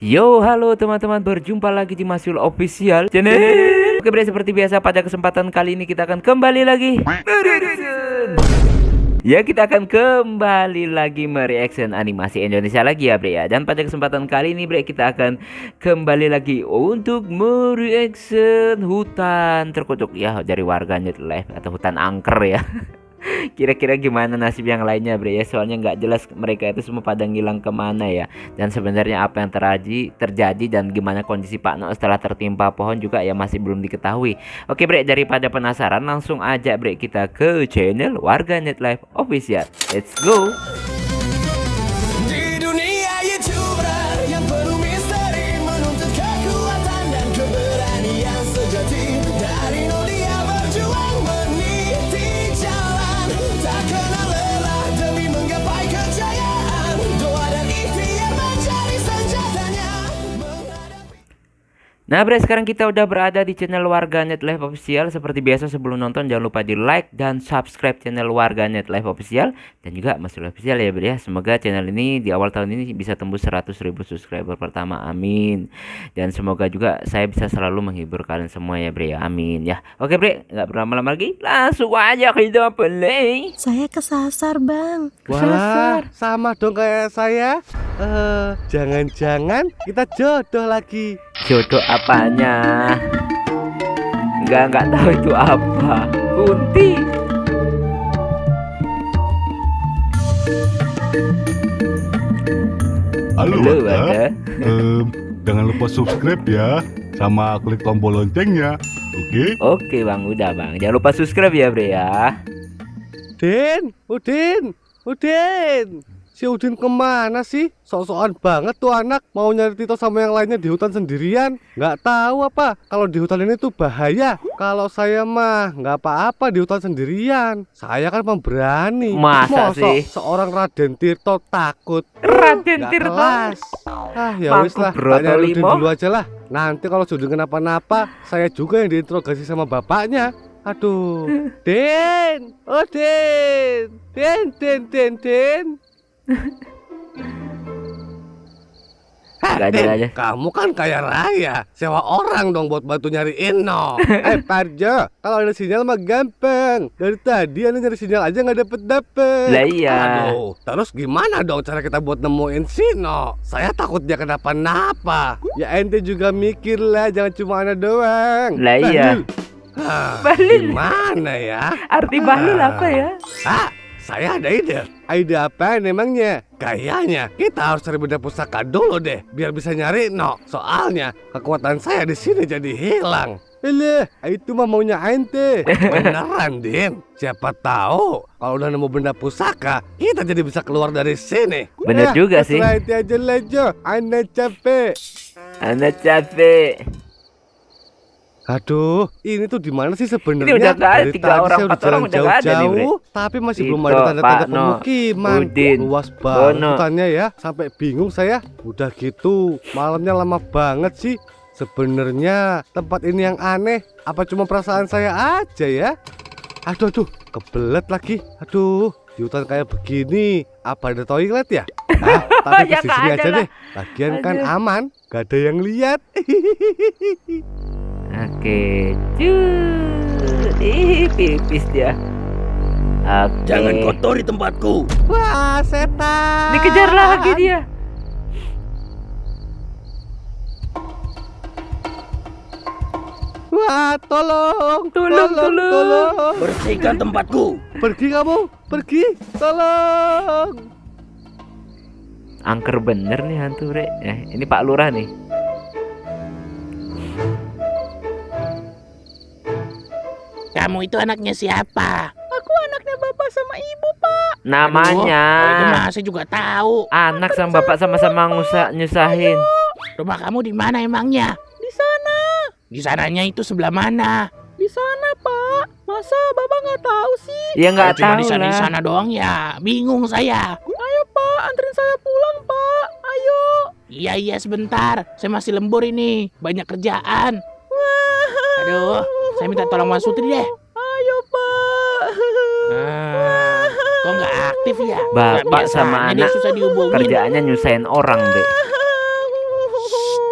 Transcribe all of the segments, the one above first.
Yo, halo teman-teman, berjumpa lagi di Masul Official Channel. Oke, bre, seperti biasa pada kesempatan kali ini kita akan kembali lagi mereaction. Ya, kita akan kembali lagi mereaction animasi Indonesia lagi ya, bre ya. Dan pada kesempatan kali ini, bre, kita akan kembali lagi untuk mereaction hutan terkutuk ya dari warganet live atau hutan angker ya. Kira-kira gimana nasib yang lainnya, bre ya, soalnya nggak jelas mereka itu semua pada ngilang kemana ya. Dan sebenarnya apa yang terjadi dan gimana kondisi Pak No setelah tertimpa pohon juga ya masih belum diketahui. Oke, bre, daripada penasaran langsung aja, bre, kita ke channel Warganet Live Official. Let's go. Di dunia YouTuber yang penuh misteri, menuntut kekuatan dan keberanian sejati. Dari nol dia berjuang meniti jalan, tak kenal lelah demi menggapai kejayaan. Doa dan ikhtiar mencari senjatanya. Nah, bre, sekarang kita udah berada di channel Warganet Live Official. Seperti biasa sebelum nonton jangan lupa di like dan subscribe channel Warganet Live Official dan juga Masul Official ya, bre ya. Semoga channel ini di awal tahun ini bisa tembus 100.000 subscriber pertama, amin. Dan semoga juga saya bisa selalu menghibur kalian semua ya, bre ya, amin ya. Oke, bre, nggak berlama-lama lagi, langsung aja kita play. Saya kesasar, Bang. Wah, sama dong kayak saya. Jangan-jangan kita jodoh lagi. Jodoh apanya? Nggak tahu itu apa. Kunti. Halo, Halo, Wanda. Wanda. Jangan lupa subscribe ya, sama klik tombol loncengnya. Oke? Oke, Bang, udah, Bang. Jangan lupa subscribe ya, bre ya. Udin. Si Udin kemana sih? Sok-sokan banget tuh anak. Mau nyari Tito sama yang lainnya di hutan sendirian. Nggak tahu apa kalau di hutan ini tuh bahaya. Kalau saya mah nggak apa-apa di hutan sendirian. Saya kan pemberani. Masa Mosok sih? seorang Raden Tirto takut? Raden Nggak Tirto. kelas. Ya wis lah, Mangku tanya Udin Brotolimo. dulu aja lah. Nanti kalau Udin kenapa-napa, saya juga yang diinterogasi sama bapaknya. Aduh, Den. Aja. Kamu kan kaya raya, sewa orang dong buat bantu nyariin no. Parjo, kalau ada sinyal mah gampang. Dari tadi anda nyari sinyal aja nggak dapet. Lah iya. Aduh, terus gimana dong cara kita buat nemuin Sino? Saya takut dia kenapa-napa. Ya ente juga mikir lah, jangan cuma anda doang. Lah iya. Bahlil. Gimana ya? Arti bahlil apa ya? Saya ada ide. Ide apa emangnya? Kayaknya kita harus cari benda pusaka dulu deh, biar bisa nyari no. Soalnya kekuatan saya di sini jadi hilang. Itu mah maunya ente. Beneran, Din. Siapa tahu kalau udah nemu benda pusaka, kita jadi bisa keluar dari sini. Bener juga sih. Terserah ente aja lah, Jo. Anda capek. Anak capek. Aduh, ini tuh di mana sih sebenarnya? Ini udah nggak ada, Dari 3 tadi orang, saya 4 orang udah nggak ada nih, Bre. jauh-jauh, tapi masih belum Tito, ada tanda-tanda Pak No, pemukiman. Udin, Luas banget Bono. hutannya ya, sampai bingung saya. Udah gitu, malamnya lama banget sih. Sebenarnya tempat ini yang aneh, apa cuma perasaan saya aja ya? Aduh, kebelet lagi. Aduh, di hutan kayak begini, apa ada toilet ya? Tapi Ya, di nggak sini ada aja lah. deh. Lagian kan Aduh. aman, gak ada yang lihat. Oke, pipis dia. Oke. Jangan kotori tempatku. Wah, setan. Dikejar lagi dia. Wah, tolong. Tolong. Bersihkan tempatku. Pergi kamu, pergi. Tolong. Angker bener nih hantu, bre. Ini Pak Lurah nih. Kamu itu anaknya siapa? Aku anaknya bapak sama ibu, Pak. Namanya Aduh, saya juga tahu. anak sama bapak sama-sama nyusahin. Rumah kamu di mana emangnya? Di sana. Di sananya itu sebelah mana? Di sana, Pak. Masa bapak nggak tahu sih? Ya nggak Cuma tahu di sana lah. doang ya. Bingung saya. Ayo, Pak. Anterin saya pulang, Pak. Ayo. Iya sebentar. Saya masih lembur ini. Banyak kerjaan. Aduh, saya minta tolong Mas Sutri deh. Ayo, Pak. Kok nggak aktif ya? Bapak Nggak biasanya sama dia anak susah dihubungin. kerjaannya nyusahin orang, Be.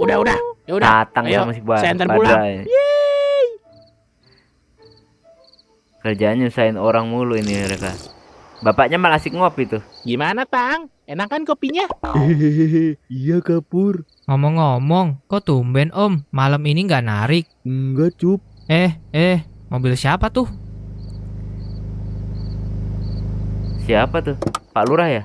Udah. Ya udah. Datang Ayo, sama si Badai. saya antar pulang. Kerjaan nyusahin orang mulu ini mereka. Bapaknya malah asik ngopi tuh. Gimana, Tang? Enak kan kopinya? Hehehe, iya Kapur. Ngomong-ngomong, kok tumben Om? Malam ini nggak narik? Enggak Cup. Mobil siapa tuh? Siapa tuh? Pak Lurah ya?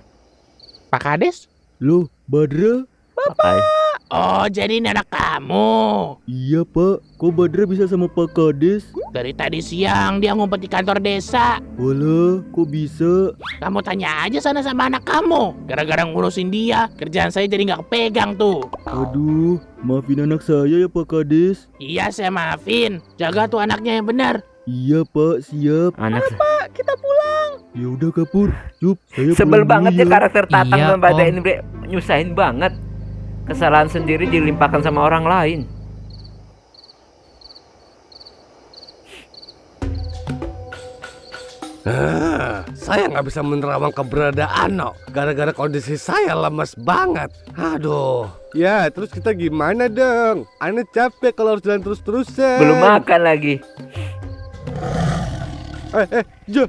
Pak Kades? Loh, Badra? Apa? Oh, jadi ini anak kamu. Iya Pak, kok Badra bisa sama Pak Kades? Dari tadi siang dia ngumpet di kantor desa. Walah, kok bisa? Kamu tanya aja sana sama anak kamu. Gara-gara ngurusin dia, kerjaan saya jadi nggak kepegang tuh. Aduh, maafin anak saya ya Pak Kades. Iya, saya maafin. Jaga tuh anaknya yang benar. Iya Pak, siap. Anak Pak, kita pulang. Ya udah Kapur, Cup, saya sebel pulang banget dulu ya karakter Tatang Iya, dan Badai Om. ini, Bre. Nyusahin banget. Kesalahan sendiri dilimpahkan sama orang lain. Saya nggak bisa menerawang keberadaan No. Gara-gara kondisi saya lemes banget. Aduh. Ya, terus kita gimana dong? Ane capek kalau harus jalan terus-terusan. Belum makan lagi. Jo,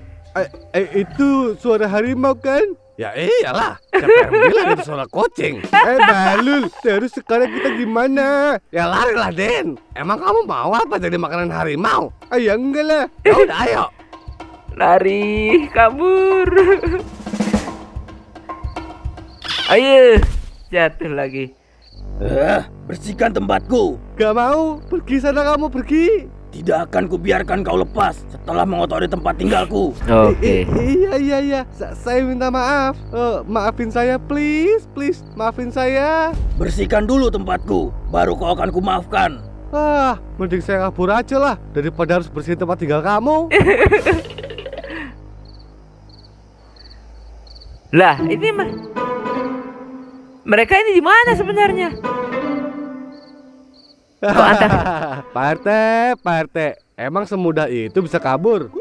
itu suara harimau kan? Ya iyalah, siapa yang bilang itu suara kucing? Balul, terus sekarang kita gimana? Ya lari lah Den. Emang kamu mau apa jadi makanan harimau? Ya enggak lah. Ya udah ayo. Lari, kabur. Ayo, jatuh lagi. Bersihkan tempatku. Gak mau, pergi sana kamu pergi. Tidak akan kubiarkan kau lepas setelah mengotori tempat tinggalku. Oke. Iya. Saya minta maaf. Maafin saya please, maafin saya. Bersihkan dulu tempatku, baru kau akan kumaafkan. Mending saya kabur aja lah daripada harus bersihin tempat tinggal kamu. Lah, ini mereka ini di mana sebenarnya? Kok antar? Parte, emang semudah itu bisa kabur?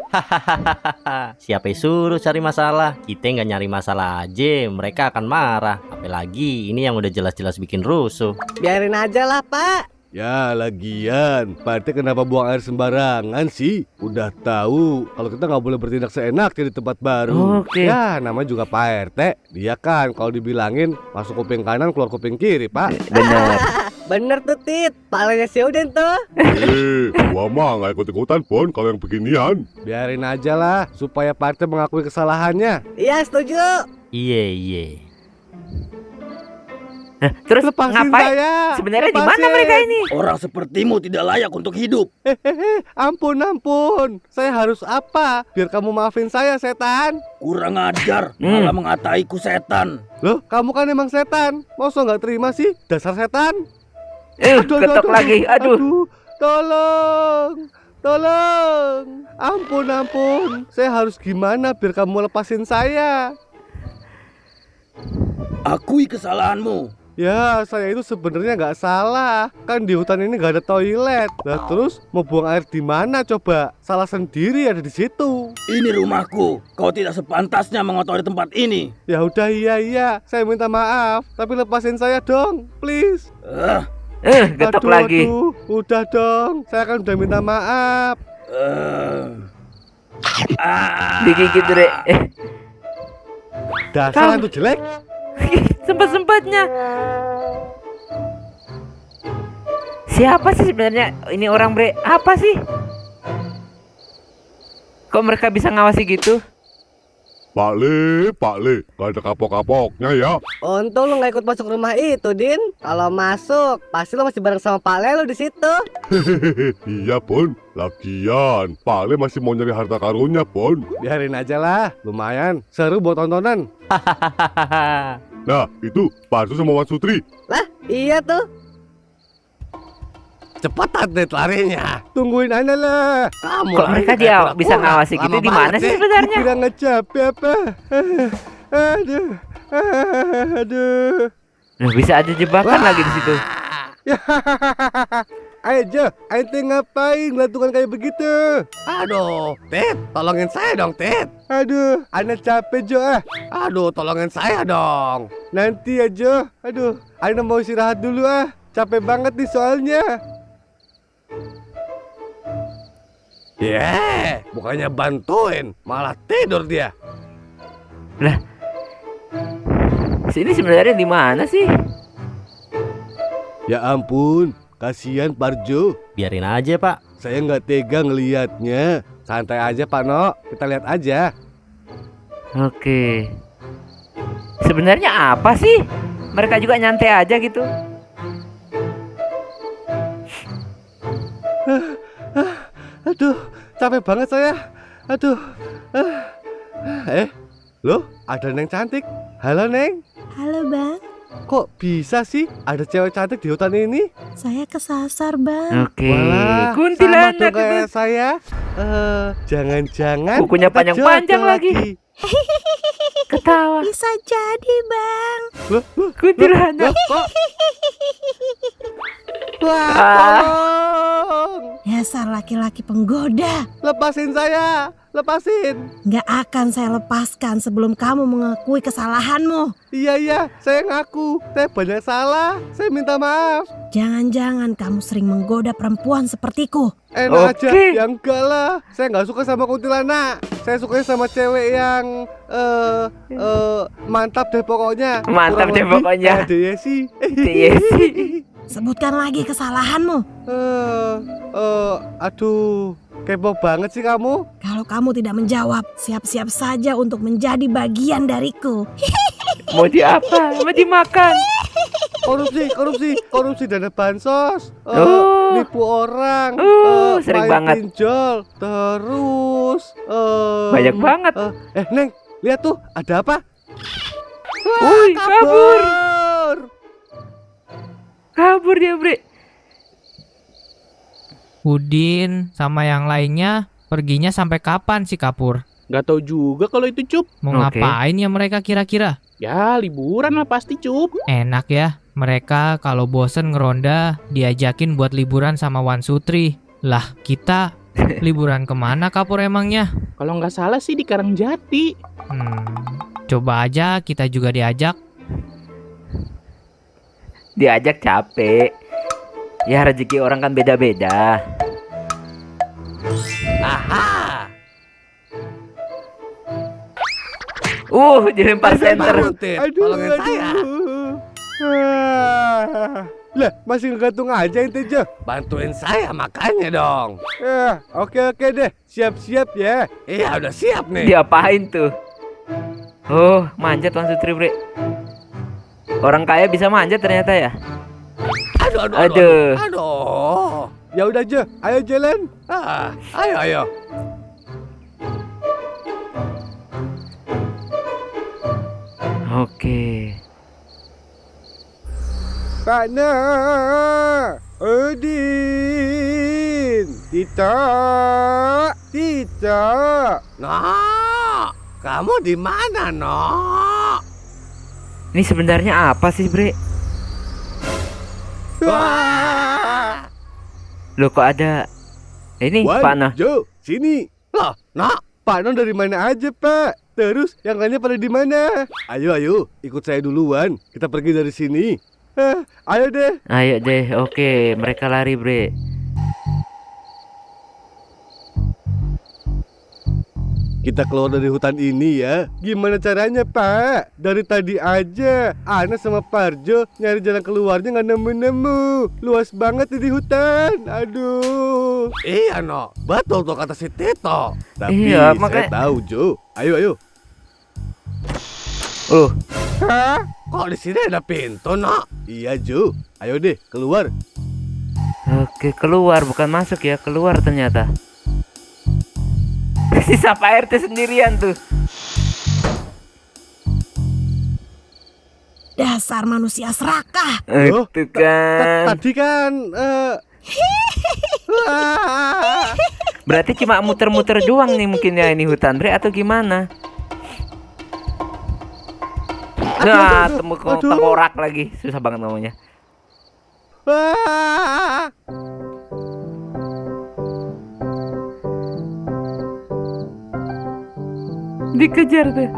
Siapa yang suruh cari masalah? Kita nggak nyari masalah aja, mereka akan marah. Apalagi ini yang udah jelas-jelas bikin rusuh. Biarin aja lah, Pak. Ya lagian, Parte kenapa buang air sembarangan sih? Udah tahu kalau kita nggak boleh bertindak seenaknya di tempat baru. Oke. Ya namanya juga Pak RT. Dia kan kalau dibilangin masuk kuping kanan keluar kuping kiri Pak. Benar. Bener tuh, Tit. Palanya si Uden tuh. Gua mah nggak ikut-ikutan pun kalau yang beginian. Biarin aja lah supaya Pak RT mengakui kesalahannya. Iya, setuju. Iya. Terus Lepasin ngapain? saya. Sebenarnya di Lepasin. mana mereka ini? Orang sepertimu tidak layak untuk hidup. Ampun. Saya harus apa? Biar kamu maafin saya setan. Kurang ajar, malah mengataiku setan. Loh, kamu kan emang setan. Masa nggak terima sih? Dasar setan. Ketok lagi. Aduh. Tolong. Ampun. Saya harus gimana biar kamu lepasin saya? Akui kesalahanmu. Ya, saya itu sebenarnya nggak salah. Kan di hutan ini nggak ada toilet. Nah, terus mau buang air di mana coba? Salah sendiri ada di situ. Ini rumahku. Kau tidak sepantasnya mengotori tempat ini. Ya udah iya. Saya minta maaf. Tapi lepasin saya dong, please. Getok lagi. Udah dong. Saya kan udah minta maaf. Digigit, Bre. Dasar itu jelek. Sempat-sempatnya. Siapa sih sebenarnya ini orang, Bre? Apa sih? Kok mereka bisa ngawasi gitu? Pak Le, gak ada kapok-kapoknya ya. Untung lu nggak ikut masuk rumah itu, Din. Kalau masuk, pasti lu masih bareng sama Pak Le lu di situ. Iya pun, lagian Pak Le masih mau nyari harta karunnya pun. Biarin aja lah. Lumayan seru buat tontonan. Nah itu Pak Arsu sama Wan Sutri. Lah, iya tuh. Cepetan deh larinya. Tungguin aja lah. Kamu Kok mereka dia bisa ngawasi gitu? Di mana sih sebenarnya? Kira ngecapek apa? Aduh. Nah, bisa aja jebakan lagi di situ. Ayo Jo, ente ngapain ngeliatungan kayak begitu? Aduh, Tit, tolongin saya dong, Tit. Aduh, Ana capek Jo. Aduh, tolongin saya dong. Nanti ya Jo. Aduh, Ana mau istirahat dulu ah. capek banget nih soalnya. Bukannya bantuin, malah tidur dia. Lah, sini sebenarnya di mana sih? Ya ampun, kasihan Parjo. Biarin aja pak. Saya nggak tega ngelihatnya. Santai aja Pak No, kita lihat aja. Oke. Sebenarnya apa sih? Mereka juga nyantai aja gitu. Aduh, capek banget saya. Aduh. Loh, ada Neng cantik. Halo Neng. Halo bang, Kok bisa sih ada cewek cantik di hutan ini? saya kesasar bang. Oke. Walah, sama Kuntilanak dong itu. kayak saya. Jangan-jangan Kukunya kita panjang-panjang jodoh lagi. Ketawa. Bisa jadi bang. Loh, Kuntilanak. kok? Wah, Ah. tolong. Dasar laki-laki penggoda. Lepasin saya, lepasin. Gak akan saya lepaskan sebelum kamu mengakui kesalahanmu. Iya, saya ngaku. Saya banyak salah. Saya minta maaf. Jangan-jangan kamu sering menggoda perempuan sepertiku. Enak aja, Oke. ya enggak lah. Saya nggak suka sama kuntilanak. Saya sukanya sama cewek yang mantap deh pokoknya. Mantap Kurang deh lebih pokoknya. kayak Desi. Desi. Sebutkan lagi kesalahanmu. Aduh, kepo banget sih kamu. Kalau kamu tidak menjawab, siap-siap saja untuk menjadi bagian dariku. Mau di apa? Mau dimakan. Korupsi dana bansos. Oh. Nipu orang. Sering main banget. pinjol. Terus Banyak banget. Neng, lihat tuh, ada apa? Wih, kabur. Kabur. Kabur dia, Bre. Udin sama yang lainnya perginya sampai kapan sih Kapur? Gak tahu juga kalau itu Cup. Mau Oke. ngapain ya mereka kira-kira? Ya liburan lah pasti Cup. Enak ya, mereka kalau bosen ngeronda diajakin buat liburan sama Wan Sutri. Lah kita liburan kemana Kapur emangnya? Kalau nggak salah sih di Karangjati. Coba aja kita juga diajak. Diajak capek. Ya rezeki orang kan beda-beda. Aha. Dilempar senter. Tolongin saya. Lah, masih ngegantung aja ente Jo. Bantuin saya makanya dong. Oke deh. Siap-siap ya. Iya, udah siap nih. Diapain tuh? Oh, manjat Wan Sutri, Bre. Orang kaya bisa manjat ternyata ya. Aduh. Ya udah Jo, ayo jalan. Ayo. Oke. Pak Na, Udin, Tito. Noh, kamu di mana, Noh? Ini sebenarnya apa sih, Bre? Wah. Loh kok ada ini Wan, Pak Nah. Jo, sini. Loh, Noh, Pak Noh dari mana aja, Pak? Terus yang lainnya pada di mana? Ayo, ikut saya duluan. Kita pergi dari sini. Ayo deh. Ayo deh. Oke, mereka lari, Bre. Kita keluar dari hutan ini ya. Gimana caranya, Pak? Dari tadi aja Ana sama Parjo nyari jalan keluarnya nggak nemu-nemu. Luas banget di hutan. Aduh. Iya, No. Betul tuh kata si Tito. Tapi Iya, saya makanya- tahu, Jo. Ayo. Hah? Kok di sini ada pintu, No? Iya, Jo. Ayo deh, keluar. Oke, keluar bukan masuk ya, keluar ternyata. Sisa Pak RT sendirian tuh. Dasar manusia serakah. Loh, Itu kan. Tadi kan Berarti cuma muter-muter doang nih mungkin ya ini hutan, Bre, atau gimana? Nah, temu tengkorak lagi. Susah banget ngomongnya. Dikejar tuh.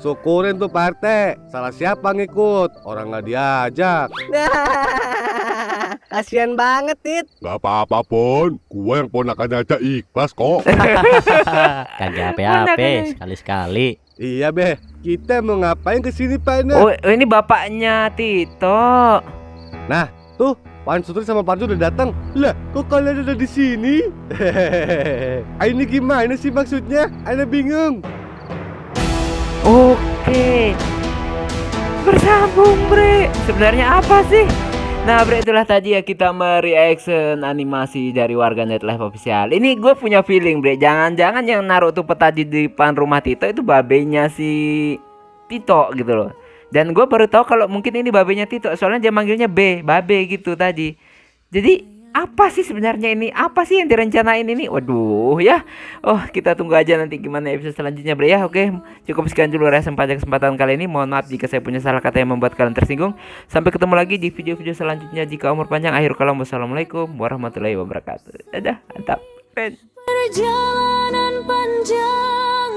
Syukurin tuh Pak RT. Salah siapa ngikut? Orang nggak diajak. Kasian banget, Tit. Gak apa-apa Pon, gua yang ponakannya aja ikhlas kok. Kagak apa-apa, sekali-sekali. Iya Beh, kita mau ngapain kesini Pak Ena? Oh, ini bapaknya Tito. Nah, tuh Pan Sutri sama Parjo udah datang. Lah, kok kalian ada di sini? Ini gimana sih maksudnya? Ana bingung. Oke. Bersambung, Bre. Sebenarnya apa sih? Nah, Bre, itulah tadi ya kita mereaction animasi dari warganet live official. Ini gue punya feeling, Bre. Jangan-jangan yang naruh tuh peta di depan rumah Tito itu babenya si Tito gitu loh. Dan gue baru tahu kalau mungkin ini babenya Tito, soalnya dia manggilnya babe gitu tadi. Jadi apa sih sebenarnya ini? Apa sih yang direncanain ini? Waduh ya. Oh, kita tunggu aja nanti gimana episode selanjutnya, Bre ya. Oke, cukup sekian dulu reaction pada kesempatan kali ini. Mohon maaf jika saya punya salah kata yang membuat kalian tersinggung. Sampai ketemu lagi di video-video selanjutnya. Jika umur panjang, akhir kalam, wassalamualaikum warahmatullahi wabarakatuh. Dadah, mantap. Perjalanan panjang